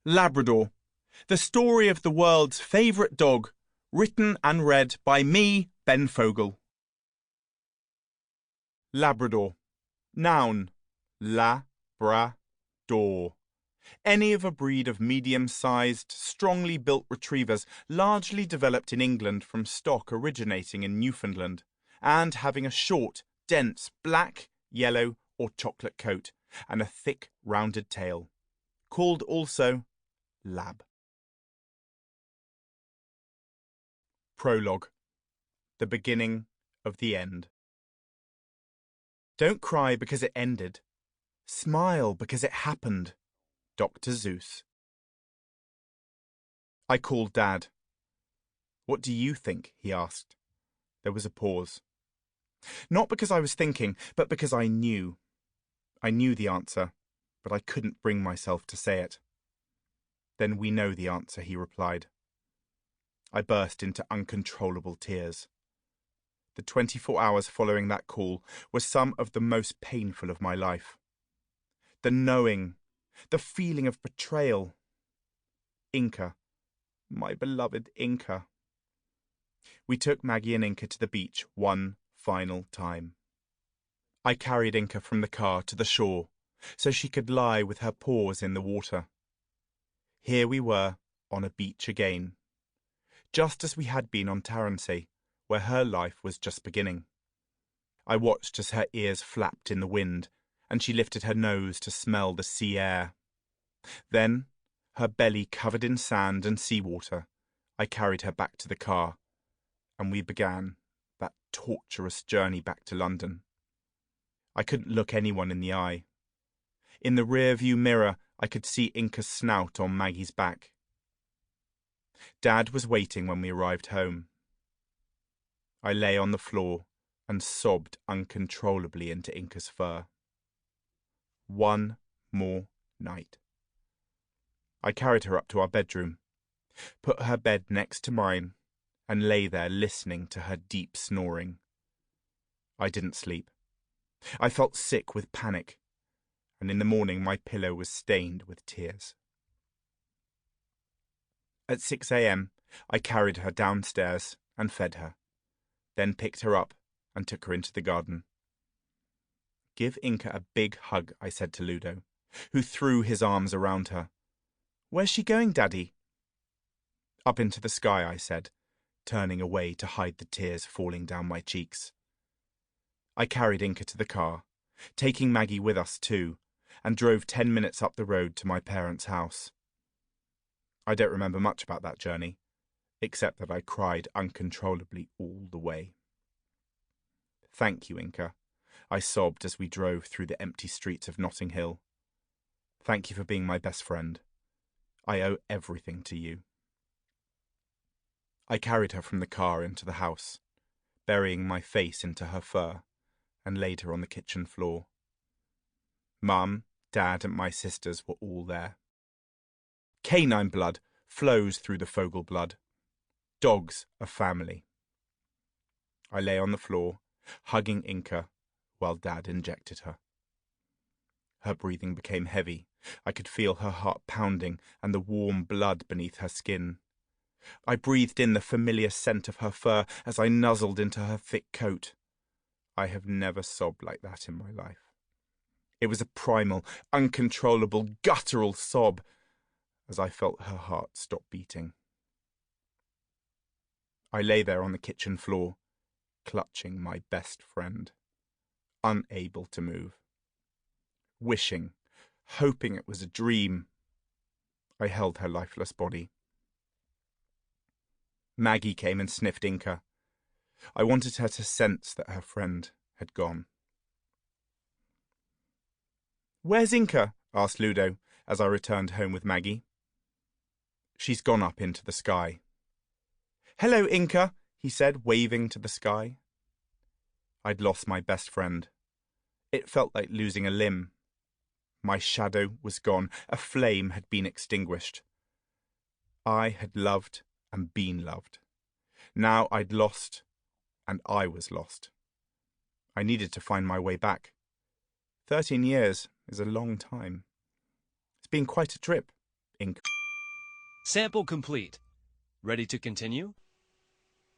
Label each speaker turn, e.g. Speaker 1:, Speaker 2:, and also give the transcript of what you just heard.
Speaker 1: Labrador, the story of the world's favourite dog, written and read by me, Ben Fogle. Labrador. Noun. La-bra-dor. Any of a breed of medium-sized, strongly built retrievers largely developed in England from stock originating in Newfoundland, and having a short, dense, black, yellow or chocolate coat, and a thick, rounded tail. Called also Lab. Prologue. The beginning of the end. Don't cry because it ended. Smile because it happened. Dr. Seuss. I called Dad. What do you think? He asked. There was a pause. Not because I was thinking, but because I knew. I knew the answer, but I couldn't bring myself to say it. Then we know the answer, he replied. I burst into uncontrollable tears. The 24 hours following that call were some of the most painful of my life. The knowing, the feeling of betrayal. Inca, my beloved Inca. We took Maggie and Inca to the beach one final time. I carried Inca from the car to the shore so she could lie with her paws in the water. Here we were on a beach again, just as we had been on Taransay, where her life was just beginning. I watched as her ears flapped in the wind, and she lifted her nose to smell the sea air. Then, her belly covered in sand and seawater, I carried her back to the car, and we began that torturous journey back to London. I couldn't look anyone in the eye. In the rear-view mirror, I could see Inca's snout on Maggie's back. Dad was waiting when we arrived home. I lay on the floor and sobbed uncontrollably into Inca's fur. One more night. I carried her up to our bedroom, put her bed next to mine, and lay there listening to her deep snoring. I didn't sleep. I felt sick with panic, and in the morning my pillow was stained with tears. At 6 a.m., I carried her downstairs and fed her, then picked her up and took her into the garden. Give Inca a big hug, I said to Ludo, who threw his arms around her. Where's she going, Daddy? Up into the sky, I said, turning away to hide the tears falling down my cheeks. I carried Inca to the car, taking Maggie with us too, and drove 10 minutes up the road to my parents' house. I don't remember much about that journey, except that I cried uncontrollably all the way. Thank you, Inca, I sobbed as we drove through the empty streets of Notting Hill. Thank you for being my best friend. I owe everything to you. I carried her from the car into the house, burying my face into her fur, and laid her on the kitchen floor. Mum, Dad, and my sisters were all there. Canine blood flows through the Fogle blood. Dogs are family. I lay on the floor, hugging Inca, while Dad injected her. Her breathing became heavy. I could feel her heart pounding and the warm blood beneath her skin. I breathed in the familiar scent of her fur as I nuzzled into her thick coat. I have never sobbed like that in my life. It was a primal, uncontrollable, guttural sob as I felt her heart stop beating. I lay there on the kitchen floor, clutching my best friend, unable to move. Wishing, hoping it was a dream. I held her lifeless body. Maggie came and sniffed Inca. I wanted her to sense that her friend had gone. Where's Inca? Asked Ludo as I returned home with Maggie. She's gone up into the sky. Hello, Inca, he said, waving to the sky. I'd lost my best friend. It felt like losing a limb. My shadow was gone. A flame had been extinguished. I had loved and been loved. Now I'd lost, and I was lost. I needed to find my way back. 13 years is a long time. It's been quite a trip,
Speaker 2: Sample complete. Ready to continue?